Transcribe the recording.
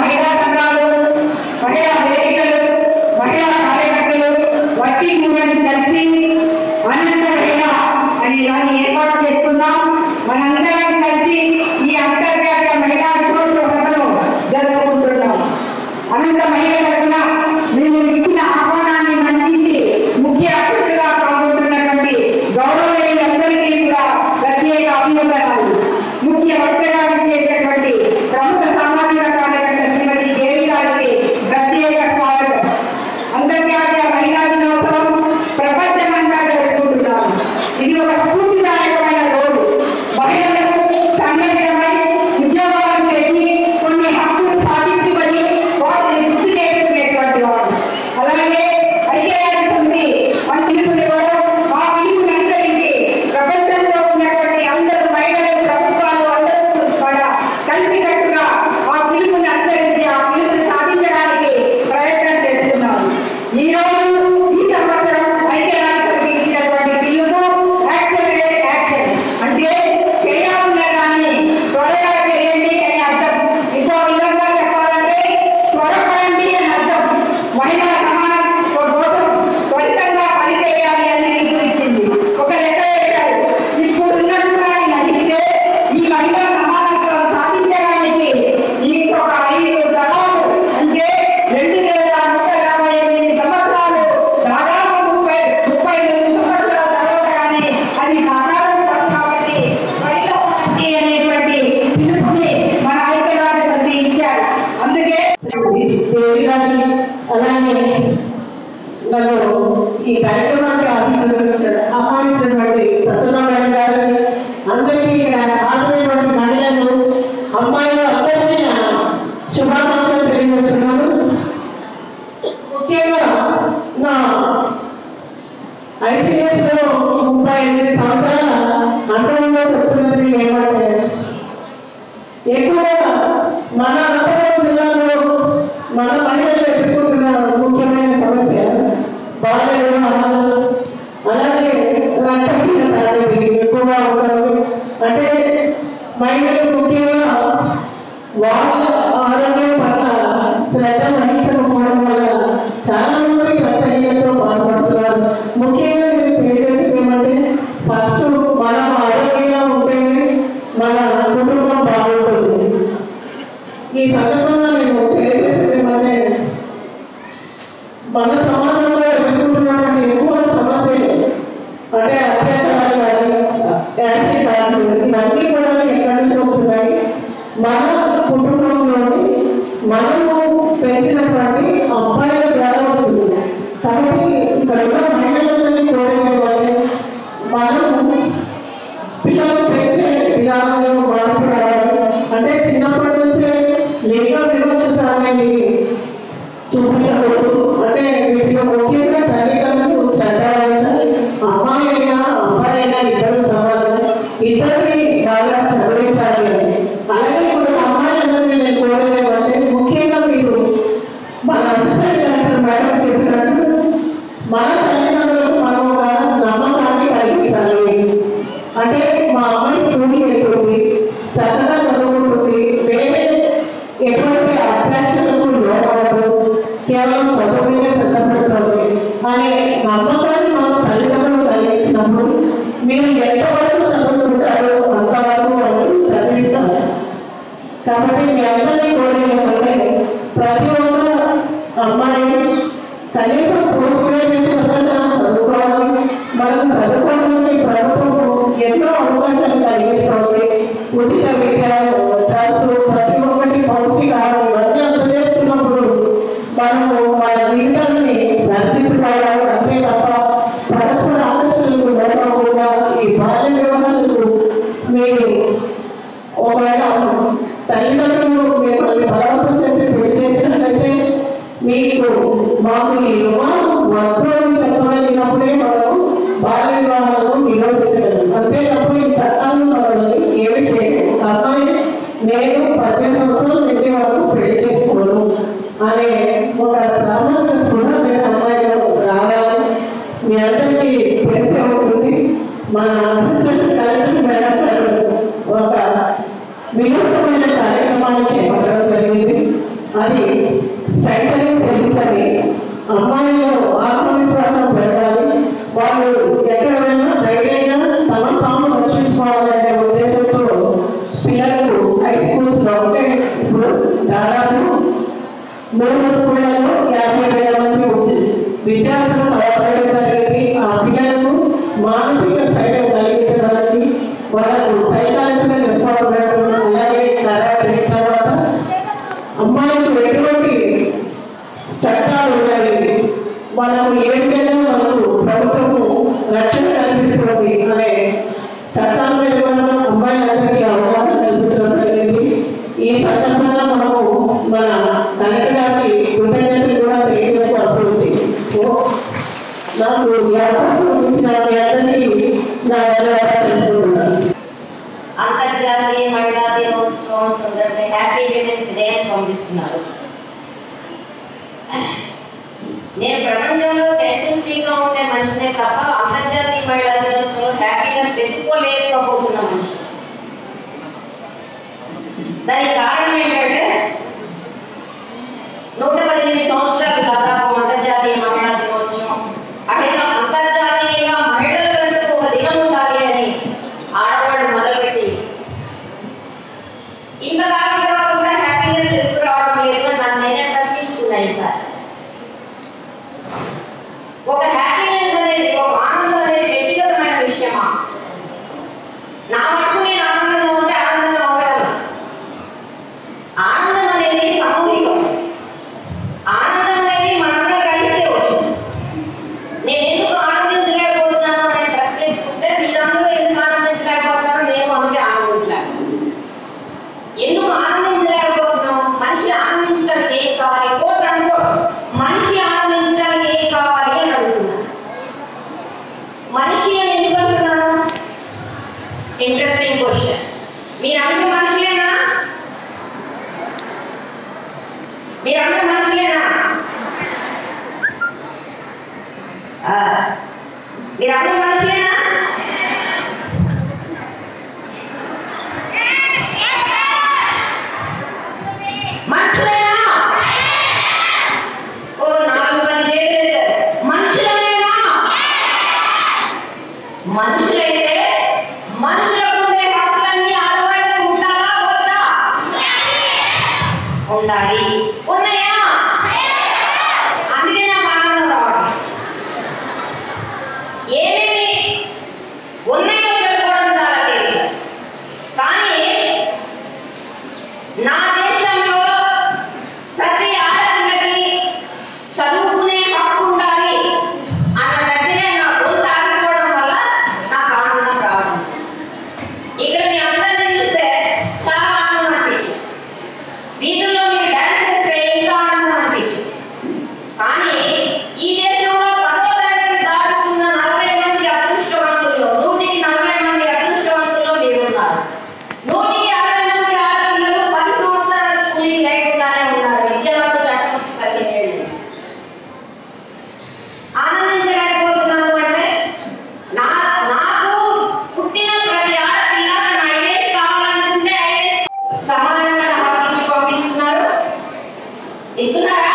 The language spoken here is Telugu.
మహిళా సంఘాలు, మహిళా వేదికలు, మహిళా కార్యకర్తలు వర్కింగ్ మూమెంట్ కలిసి అనంత మహిళ అనే దాన్ని ఏర్పాటు చేసుకున్నాం. మనందరం కలిసి ఈ అంతర్జాతీయ మహిళా దినోత్సవం జరుపుకుంటున్నాం. అనంత మహిళ తరఫున మేము ఇచ్చిన ఆహ్వానాన్ని మన్నించి ముఖ్య అతిథులుగా పాల్గొంటున్నటువంటి గౌరవనీయులందరికీ కూడా ప్రత్యేక అభినందనలు. ముఖ్య వక్తగా చేసినటువంటి ప్రముఖ సామాజిక కార్యకర్త శ్రీమతి దేవి గారికి ప్రత్యేక స్వాగతం. అంతర్జాతీయ మహిళా దినోత్సవం ప్రపంచమంతా జరుపుకుంటున్నాము. ఇది ఒక స్ఫూర్తిదాయకమైన రోజు. మహిళలకు సంఘటితమై ఉద్యోగాలు చేసి కొన్ని హక్కులు సాధించుకొని వాటిని గుర్తు చేసుకునేటువంటి వారు. అలాగే ఐక్యరాజ్య సమితి మన పిలుపుని కూడా ఆ పిలుపుని అనుసరించి ప్రపంచంలో ఉన్నటువంటి అందరూ మహిళలు, ప్రభుత్వాలు అందరూ కూడా కలిసికట్టుగా ఆ పిలుపుని అనుసరించి ఆ పిలుపుని సాధించడానికి ప్రయత్నం చేస్తున్నారు. ఈ రోజు ఈ సంవత్సరం ఐక్యరాజ్య సమితి ఇచ్చినటువంటి పిలుపు యాక్సలరేట్ యాక్షన్, అంటే చేయాలన్న దాన్ని త్వరగా చేయండి అని అర్థం. ఇంకో విధంగా చెప్పాలంటే త్వరపడండి అని అర్థం. మహిళా సమానత్వం కోసం త్వరితంగా పనిచేయాలి అని పిలుపునిచ్చింది. ఒక లెక్క వేశారు, ఇప్పుడు ఉన్నట్టుగా నడిస్తే ఈ మహిళా సమానత్వం సాధించడానికి ఇంకొక 5 తరాలు అంటే 2158 సంవత్సరాలు, దాదాపు 32 సంవత్సరాల తర్వాత కానీ అది సాధారణ కాదు. కాబట్టి మహిళా పార్టీ అనేటువంటి పిలుపుని మన ఐక్యరాజ్య సమితి ఇచ్చారు. అందుకే దేవి గారిని అలాగే నన్ను ఈ కార్యక్రమానికి ఆహ్వానిస్తున్నటువంటి సత్యనారాయణ గారిని, అందరికీ హాజరైనటువంటి మహిళలు, అమ్మాయిలు అందరికీ శుభాకాంక్షలు తెలియజేస్తున్నాను. ముఖ్యంగా నా ఐసీఎస్లో 38 సంవత్సరాల అనుభవంలో చెప్తున్నది ఏమంటే, ఎక్కువగా మన అనంతపురం జిల్లాలో మన మహిళలు ఎదుర్కొంటున్న ముఖ్యమైన సమస్య బాల్య వివాహాలు, అలాగే రక్తహీనత అనేది ఎక్కువగా ఉంటారు. అంటే మహిళలు ముఖ్యంగా వాళ్ళ ఆరోగ్యం పట్ల శ్రద్ధ వహించకపోవడం వల్ల చాలా మంది రక్తహీనతతో బాధపడుతున్నారు. ముఖ్యంగా నేను తెలియజేసేది ఏమంటే, ఫస్ట్ మనం ఆరోగ్యంగా ఉంటేనే మన కుటుంబం బాగుంటుంది. ఈ సందర్భంగా నేను తెలియజేసేది ఏమంటే, మన సమాజంలో ఎదుర్కొంటున్నటువంటి ఎక్కువ సమస్యలు అంటే అత్యాచారాలు కానీ, యాసిడ్ కానీ, ఇవన్నీ కూడా ఎక్కడి నుంచి వస్తున్నాయి? మన కుటుంబంలోని మనము పెంచినటువంటి అబ్బాయిల ద్వారా వస్తుంది. కాబట్టి ఇక్కడ ఉన్న మహిళలందరినీ కోరేది మనము పిల్లలు పెంచే విధానంలో మార్పు రావాలి. అంటే చిన్నప్పటి నుంచే లింగ వివక్షత అనేది చూపించకూడదు. అంటే వీటిలో ముఖ్యంగా తల్లిదండ్రులు శ్రద్ధ వహించాలి. అమ్మాయి అయినా అబ్బాయి అయినా ఇద్దరు సమానం, ఇద్దరిని బాగా చదివించాలి. అలాగే ఇప్పుడు అమ్మాయిలందరినీ నేను కోరేది ముఖ్యంగా మీరు మన అసిస్టెంట్ డైరెక్టర్ మేడం చెప్పినట్టు మన తల్లిదండ్రులకు మనం ఒక నమ్మకాన్ని కలిగించాలి. అంటే మా అమ్మాయి స్కూల్కి వెళ్తుంది, చక్కగా చదువుకుంటుంది, వేరే ఎటువంటి అట్రాక్షన్లకు లోపడదు, కేవలం చదువు మీద శ్రద్ధ పెడుతుంది అనే నమ్మకాన్ని మనం తల్లిదండ్రులు కలిగించినప్పుడు మీరు ఎంతవరకు చదువుతుంటారో అంతవరకు వాళ్ళు చదివిస్తారు. కాబట్టి మీ అందరినీ కోరేది ప్రతి ఒక్క అమ్మాయి కనీసం పోస్ట్ గ్రాడ్యుయేషన్ కన్నా చదువుకోవాలి. మనం చదువుకోవడానికి ప్రభుత్వం ఎన్నో అవకాశాలు కలిగిస్తుంది. ఉచిత విద్య, డ్రస్, ప్రతి ఒక్కటి పౌష్టికాహారం ఇవన్నీ అందజేస్తున్నప్పుడు మనము మన జీవితాన్ని సరిదిద్దుకోవాలి. అంతే తప్ప పరస్పర ఆకర్షణలకు లోపకుండా ఈ బాల్య వివాహాలకు మీరు ఒకవేళ తల్లిదండ్రులు మిమ్మల్ని బలవంతం చేసి పెళ్లి చేసినట్లయితే మీకు మాకు ఈ వివాహం వద్దు అని చెప్పగలిగినప్పుడే మనం బాల్య వివాహాలను నిరోధించగలం. అంతే తప్ప ఈ చట్టాలను మనల్ని ఏమి చేయలేదు. అమ్మాయి నేను 18 సంవత్సరాలు నిండి వరకు పెళ్లి చేసుకోను అనే ఒక సామాజిక స్పృహ మీద అమ్మాయిలో రావాలి. మీ అందరికీ తెలిసే ఉంటుంది, మన అసిస్టెంట్ డైరెక్టర్ మేడం గారు ఒక వినూత్నమైన కార్యక్రమాన్ని చేపట్టడం జరిగింది. అది స్ట్రైటనింగ్ సెల్స్ అని అమ్మాయిలో ఆత్మవిశ్వాసం పెరగాలి, వాళ్ళు ఎక్కడ వెళ్ళినా ధైర్యంగా తమ తాము రక్షించుకోవాలనే ఉద్దేశంతో పిల్లలకు హై స్కూల్స్లో అంటే ఇప్పుడు దాదాపు 3 స్కూళ్ళలో 50,000 మంది విద్యార్థులు తయారయ్యే జరిగింది. ఆ పిల్లలకు మానసిక స్థైర్యం కలిగించడానికి వాళ్ళకు సైకాలజికల్ ఎంపవర్మెంట్ అలాగే తర్వాత అమ్మాయిలకు ఎటువంటి చట్టాలు ఉన్నాయి, మనకు ఏ విధంగా మనకు ప్రభుత్వము రక్షణ కల్పిస్తుంది అనే చట్టాల మీద కూడా అమ్మాయిలందరికీ అవగాహన కల్పించడం జరిగింది. ఈ సందర్భంగా మనము మన కలెక్టర్ గారికి కృతజ్ఞతలు కూడా తెలియజేసుకోవాల్సి ఉంది. నాకు అందరికీ నా ధన్యవాదాలు తెలుపుతున్నాను. అంతర్జాతీయ మహిళా దినోత్సవం సందర్భంగా హ్యాపీ విమెన్స్ డే అని పంపిస్తున్నారు. నేను ప్రపంచంలో టెన్షన్ ఫ్రీగా ఉండే మనిషినే తప్ప అంతర్జాతీయ మహిళా దినోత్సవంలో హ్యాపీనెస్ పెట్టుకోలేకపోతున్న మనిషి. దానికి కారణం ఏంటంటే 118 సంవత్సరాలు దాదాపు అంతర్జాతీయ మహిళా దినోత్సవం. అట్లా అంతర్జాతీయంగా మహిళలంటూ ఒక దినం ఉండాలి అని ఆడవాళ్ళు మొదలుపెట్టి ఇంతకాలంగా కూడా హ్యాపీనెస్ ఎందుకు రావడం లేదు అని నన్ను నేనే ప్రశ్నించుకున్నాను. సార్, ఒక హ్యాపీనెస్ అనేది, ఒక ఆనందం అనేది వ్యక్తిగతమైన విషయమా? నా మటుకు నేను ఆనందంగా ఉంటే ఆనందంగా ఉండగలను. ఆనందం అనేది సామూహికం. ఆనందం అనేది మనందరం కలిస్తే వచ్చింది. నేను ఎందుకు ఆనందించలేకపోతున్నాను అని ప్రశ్నిస్తుంటే మీరందరూ ఎందుకు ఆనందించలేకపోతున్నారో నేను అందుకే ఆనందించలేను. ఎందుకు ఆనందించలేకపోతున్నాం? మనిషి ఆనందించడానికి ఏం కావాలి? కోట్ అనుకోడు. మనిషి ఆనందించడానికి ఏం కావాలి అని అడుగుతున్నాను. మనిషి అని ఎందుకు అంటున్నాను? Interesting question. మీరందరూ మనుషులేనా? మీరందరూ మనుషులేనా? మీరందరూ మనుషులేనా? మనుషులేనా? ఓ 4 మంది చేయలేదు. మనుషులేనా? మనుషులైతే మనుషులకు ఉండే హక్కులన్నీ ఆడవాళ్ళకు ఉండాలా వద్దా? ఉండాలి. ఉన్నాయా? అందుకే నాకు ఆనందం రావడం. ఏమేమి ఉన్నాయో చెప్పుకోవడం చాలా తేలిక. కానీ నా దేశంలో ప్రతి ఆడపిల్లకి చదువుకునే హక్కు ఉండాలి అన్న దగ్గరే నా గొంతు ఆగిపోవడం వల్ల నాకు ఆనందం రావడం. ఇక్కడ మీ అందరినీ చూస్తే చాలా ఆనందం అనిపించింది. వీధుల్లో మీరు డాన్స్ చేస్తే ఇంకా ఆనందం అనిపించింది. కానీ ఈ దేశంలో 10వ తరగతి దాటుతున్న 40 మంది అదృష్టవంతుల్లో 140 మంది అదృష్టవంతుల్లో మీరున్నారు. 160 మంది ఆడపిల్లలు 10 సంవత్సరాల స్కూలింగ్ లేకుండానే ఉన్నారు. విద్యావంతుల చట్టం వచ్చి 15 ఏళ్ళు. ఆనందించలేకపోతున్నాను అంటే నాకు పుట్టిన ప్రతి ఆడపిల్ల తన ఐఏఎస్ కావాలనుకుంటే ఐఏఎస్ సమాధానంగా హక్కు పంపిస్తున్నారు. ఇస్తున్నారా?